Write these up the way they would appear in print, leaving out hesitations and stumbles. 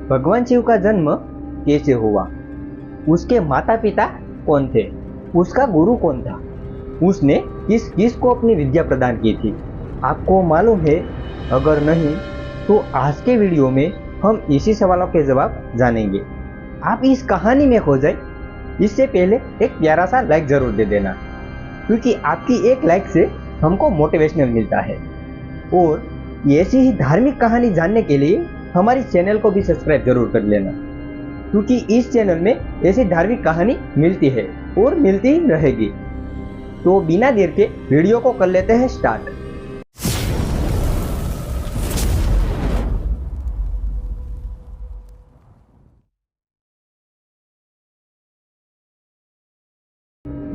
भगवान शिव का जन्म कैसे हुआ, उसके माता पिता कौन थे, उसका गुरु कौन था, उसने किस किस को अपनी विद्या प्रदान की थी, आपको मालूम है? अगर नहीं तो आज के वीडियो में हम इसी सवालों के जवाब जानेंगे। आप इस कहानी में खो जाए इससे पहले एक प्यारा सा लाइक जरूर दे देना, क्योंकि आपकी एक लाइक से हमको मोटिवेशनल मिलता है। और ऐसी ही धार्मिक कहानी जानने के लिए हमारी चैनल को भी सब्सक्राइब जरूर कर लेना, क्योंकि इस चैनल में ऐसी धार्मिक कहानी मिलती है और मिलती ही रहेगी। तो बिना देर के वीडियो को कर लेते हैं स्टार्ट।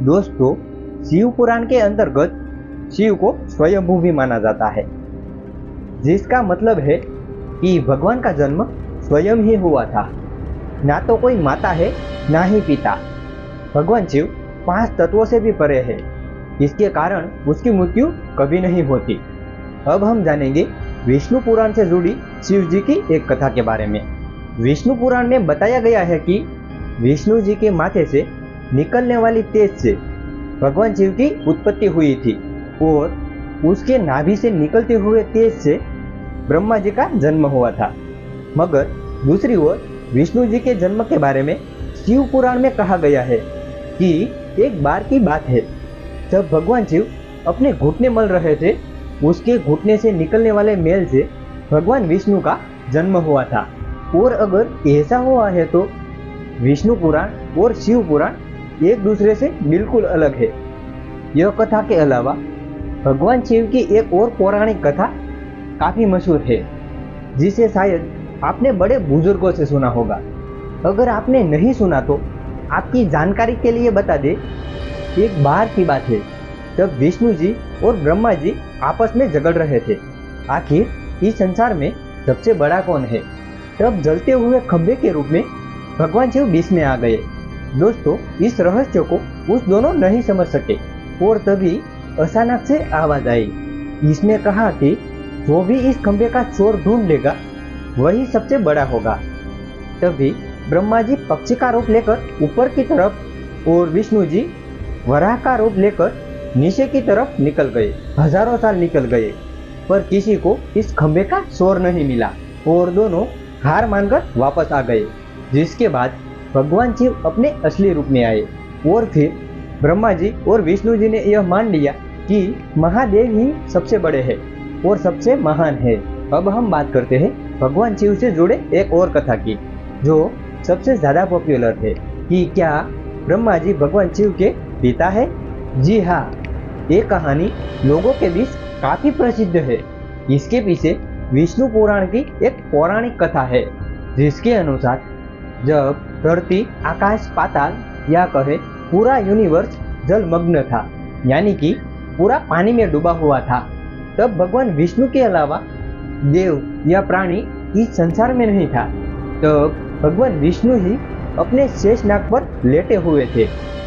दोस्तों, शिव पुराण के अंतर्गत शिव को स्वयंभू भी माना जाता है, जिसका मतलब है कि भगवान का जन्म स्वयं ही हुआ था। ना तो कोई माता है ना ही पिता। भगवान शिव 5 तत्वों से भी परे है, इसके कारण उसकी मृत्यु कभी नहीं होती। अब हम जानेंगे विष्णु पुराण से जुड़ी शिव जी की एक कथा के बारे में। विष्णु पुराण में बताया गया है कि विष्णु जी के माथे से निकलने वाली तेज से भगवान शिव की उत्पत्ति हुई थी और उसके नाभि से निकलते हुए तेज से ब्रह्मा जी का जन्म हुआ था। मगर दूसरी ओर विष्णु जी के जन्म के बारे में शिव पुराण में कहा गया है कि एक बार की बात है, जब भगवान शिव अपने घुटने मल रहे थे, उसके घुटने से निकलने वाले मेल से भगवान विष्णु का जन्म हुआ था। और अगर ऐसा हुआ है तो विष्णु पुराण और शिव पुराण एक दूसरे से बिल्कुल अलग है। यह कथा के अलावा भगवान शिव की एक और पौराणिक कथा काफी मशहूर है, जिसे शायद आपने बड़े बुजुर्गों से सुना होगा। अगर आपने नहीं सुना तो आपकी जानकारी के लिए बता दे, एक बार की बात है जब विष्णु जी और ब्रह्मा जी आपस में झगड़ रहे थे, आखिर इस संसार में सबसे बड़ा कौन है। तब जलते हुए खंभे के रूप में भगवान शिव बीच में आ गए। दोस्तों, इस रहस्य को उस दोनों नहीं समझ सके और तभी अचानक से आवाज आई। इसने कहा कि जो भी इस खंभे का चोर ढूंढ लेगा वही सबसे बड़ा होगा। तभी ब्रह्मा जी पक्षी का रूप लेकर ऊपर की तरफ और विष्णु जी वराह का रूप लेकर नीचे की तरफ निकल गए। हजारों साल निकल गए, पर किसी को इस खंभे का चोर नहीं मिला और दोनों हार मानकर वापस आ गए। जिसके बाद भगवान शिव अपने असली रूप में आए और फिर ब्रह्मा जी और विष्णु जी ने यह मान लिया कि महादेव ही सबसे बड़े हैं और सबसे महान है। अब हम बात करते हैं भगवान शिव से जुड़े एक और कथा की, जो सबसे ज्यादा पॉपुलर है कि क्या ब्रह्मा जी भगवान शिव के पिता है। जी हाँ, ये कहानी लोगों के बीच काफी प्रसिद्ध है। इसके पीछे विष्णु पुराण की एक पौराणिक कथा है, जिसके अनुसार जब धरती, आकाश, पाताल या कहे पूरा यूनिवर्स जलमग्न था, यानी कि पूरा पानी में डूबा हुआ था, तब भगवान विष्णु के अलावा देव या प्राणी इस संसार में नहीं था। तब भगवान विष्णु ही अपने शेषनाग पर लेटे हुए थे,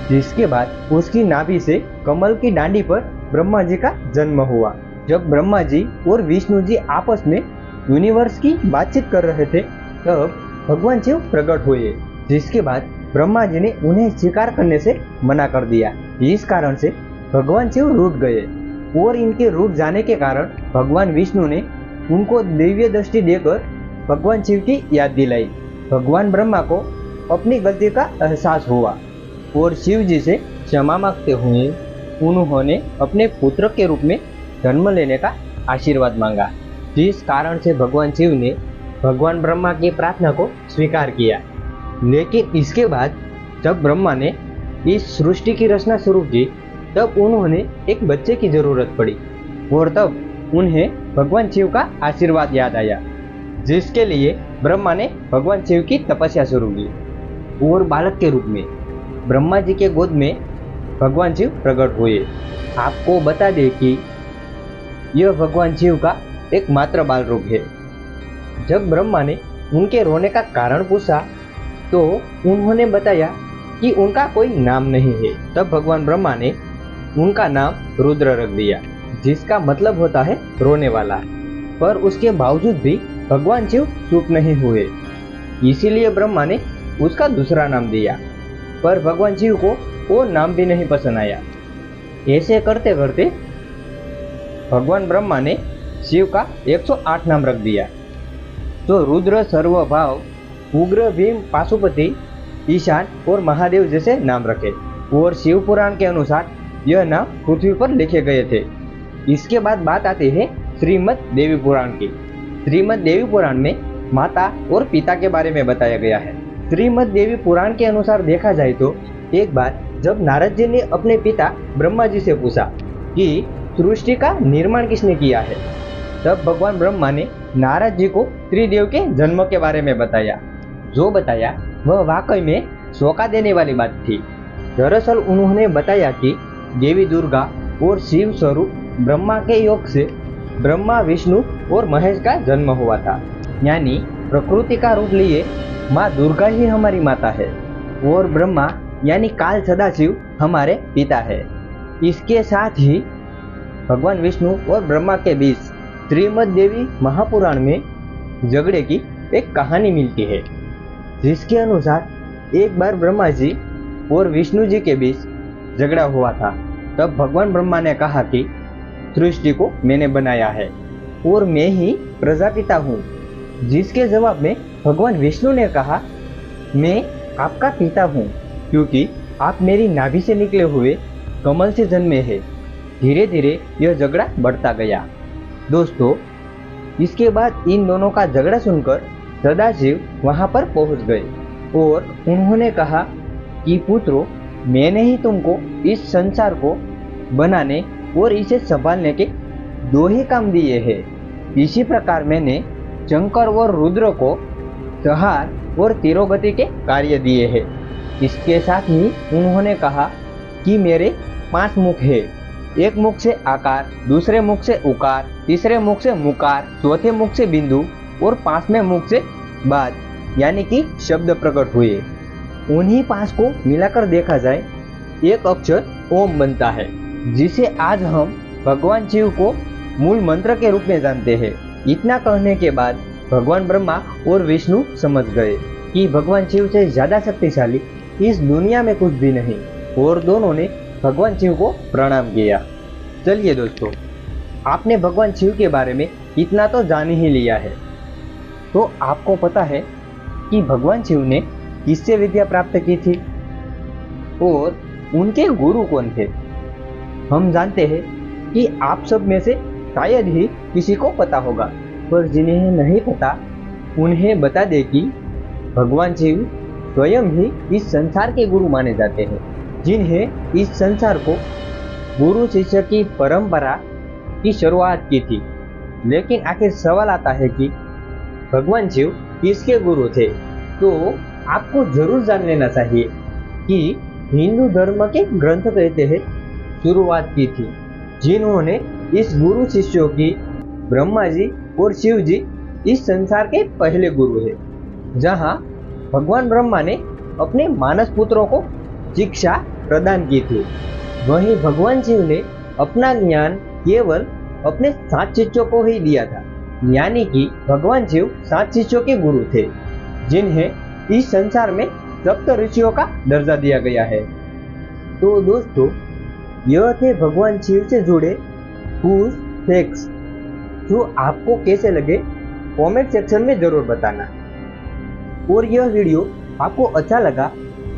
जिसके बाद उसकी नाभि से कमल की डांडी पर ब्रह्मा जी का जन्म हुआ। जब ब्रह्मा जी और विष्णु जी आपस में यूनिवर्स की बातचीत कर रहे थे, तब भगवान शिव प्रकट हुए, जिसके बाद ब्रह्मा जी ने उन्हें शिकार करने से मना कर दिया। इस कारण से भगवान शिव रूठ गए और इनके रूठ जाने के कारण भगवान विष्णु ने उनको दिव्य दृष्टि देकर भगवान शिव की याद दिलाई। भगवान ब्रह्मा को अपनी गलती का एहसास हुआ और शिव जी से क्षमा मांगते हुए उन्होंने अपने पुत्र के रूप में जन्म लेने का आशीर्वाद मांगा, जिस कारण से भगवान शिव ने भगवान ब्रह्मा की प्रार्थना को स्वीकार किया। लेकिन इसके बाद जब ब्रह्मा ने इस सृष्टि की रचना शुरू की, तब उन्होंने एक बच्चे की जरूरत पड़ी और तब उन्हें भगवान शिव का आशीर्वाद याद आया, जिसके लिए ब्रह्मा ने भगवान शिव की तपस्या शुरू की और बालक के रूप में ब्रह्मा जी के गोद में भगवान शिव प्रकट हुए। आपको बता दें कि यह भगवान शिव का एकमात्र बाल रूप है। जब ब्रह्मा ने उनके रोने का कारण पूछा तो उन्होंने बताया कि उनका कोई नाम नहीं है। तब भगवान ब्रह्मा ने उनका नाम रुद्र रख दिया, जिसका मतलब होता है रोने वाला। पर उसके बावजूद भी भगवान शिव चुप नहीं हुए। इसीलिए ब्रह्मा ने उसका दूसरा नाम दिया। पर भगवान शिव को वो नाम भी नहीं पसंद आया। ऐसे करते करते भगवान ब्रह्मा ने शिव का 108 नाम रख दिया, जो रुद्र, सर्वभाव, उग्र, भीम, पाशुपति, ईशान और महादेव जैसे नाम रखे। और शिव पुराण के अनुसार यह नाम पृथ्वी पर लिखे गए थे। इसके बाद बात आती है श्रीमद् देवी पुराण की। श्रीमद् देवी पुराण में माता और पिता के बारे में बताया गया है। श्रीमद् देवी पुराण के अनुसार देखा जाए तो एक बार जब नारद जी ने अपने पिता ब्रह्मा जी से पूछा कि सृष्टि का निर्माण किसने किया है, तब भगवान ब्रह्मा ने नारद जी को त्रिदेव के जन्म के बारे में बताया। जो बताया वह वाकई में चौंका देने वाली बात थी। दरअसल उन्होंने बताया कि देवी दुर्गा और शिव स्वरूप ब्रह्मा के योग से ब्रह्मा, विष्णु और महेश का जन्म हुआ था। यानी प्रकृति का रूप लिए माँ दुर्गा ही हमारी माता है और ब्रह्मा यानी काल सदाशिव हमारे पिता है। इसके साथ ही भगवान विष्णु और ब्रह्मा के बीच श्रीमद् देवी महापुराण में झगड़े की एक कहानी मिलती है, जिसके अनुसार एक बार ब्रह्मा जी और विष्णु जी के बीच झगड़ा हुआ था। तब भगवान ब्रह्मा ने कहा कि सृष्टि को मैंने बनाया है और मैं ही प्रजापिता हूँ, जिसके जवाब में भगवान विष्णु ने कहा मैं आपका पिता हूँ, क्योंकि आप मेरी नाभि से निकले हुए कमल से जन्मे हैं। धीरे धीरे यह झगड़ा बढ़ता गया। दोस्तों, इसके बाद इन दोनों का झगड़ा सुनकर सदाशिव वहां पर पहुंच गए और उन्होंने कहा कि पुत्रों, मैंने ही तुमको इस संसार को बनाने और इसे संभालने के दो ही काम दिए हैं। इसी प्रकार मैंने शंकर और रुद्र को संहार और तिरोगति के कार्य दिए हैं। इसके साथ ही उन्होंने कहा कि मेरे 5 मुख हैं। एक मुख से आकार, दूसरे मुख से उकार, तीसरे मुख से मुकार, चौथे मुख से बिंदु और 5वें मुख से बात यानी कि शब्द प्रकट हुए। उन्हीं 5 को मिलाकर देखा जाए एक अक्षर ओम बनता है, जिसे आज हम भगवान शिव को मूल मंत्र के रूप में जानते हैं। इतना कहने के बाद भगवान ब्रह्मा और विष्णु समझ गए कि भगवान शिव से ज्यादा शक्तिशाली इस दुनिया में कुछ भी नहीं, और दोनों ने भगवान शिव को प्रणाम किया। चलिए दोस्तों, आपने भगवान शिव के बारे में इतना तो जान ही लिया है, तो आपको पता है कि भगवान शिव ने किससे विद्या प्राप्त की थी और उनके गुरु कौन थे। हम जानते हैं कि आप सब में से शायद ही किसी को पता होगा, पर जिन्हें नहीं पता उन्हें बता दे कि भगवान शिव स्वयं ही इस संसार के गुरु माने जाते हैं, जिन्हें इस संसार को गुरु शिष्य की परंपरा की शुरुआत की थी। लेकिन आखिर सवाल आता है कि भगवान शिव किसके गुरु थे। तो आपको जरूर जान लेना चाहिए कि हिंदू धर्म के ग्रंथ कहते हैं शुरुआत की थी, जिन्होंने इस गुरु शिष्यों की ब्रह्मा जी और शिव जी इस संसार के पहले गुरु हैं। जहां भगवान ब्रह्मा ने अपने मानस पुत्रों को शिक्षा प्रदान की थी, वहीं भगवान शिव ने अपना ज्ञान केवल अपने 7 शिष्यों को ही दिया था। यानी कि भगवान शिव 7 शिष्यों के गुरु थे, जिन्हें इस संसार में सप्त ऋषियों का दर्जा दिया गया है। तो दोस्तों, यह थे भगवान शिव से जुड़े कुछ फैक्ट्स, जो आपको कैसे लगे कमेंट सेक्शन में जरूर बताना। और यह वीडियो आपको अच्छा लगा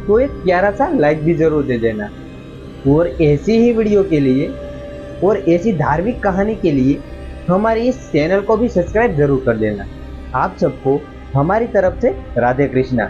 तो एक प्यारा सा लाइक भी जरूर दे देना। और ऐसी ही वीडियो के लिए और ऐसी धार्मिक कहानी के लिए हमारे इस चैनल को भी सब्सक्राइब जरूर कर देना। आप सबको हमारी तरफ से राधे कृष्णा।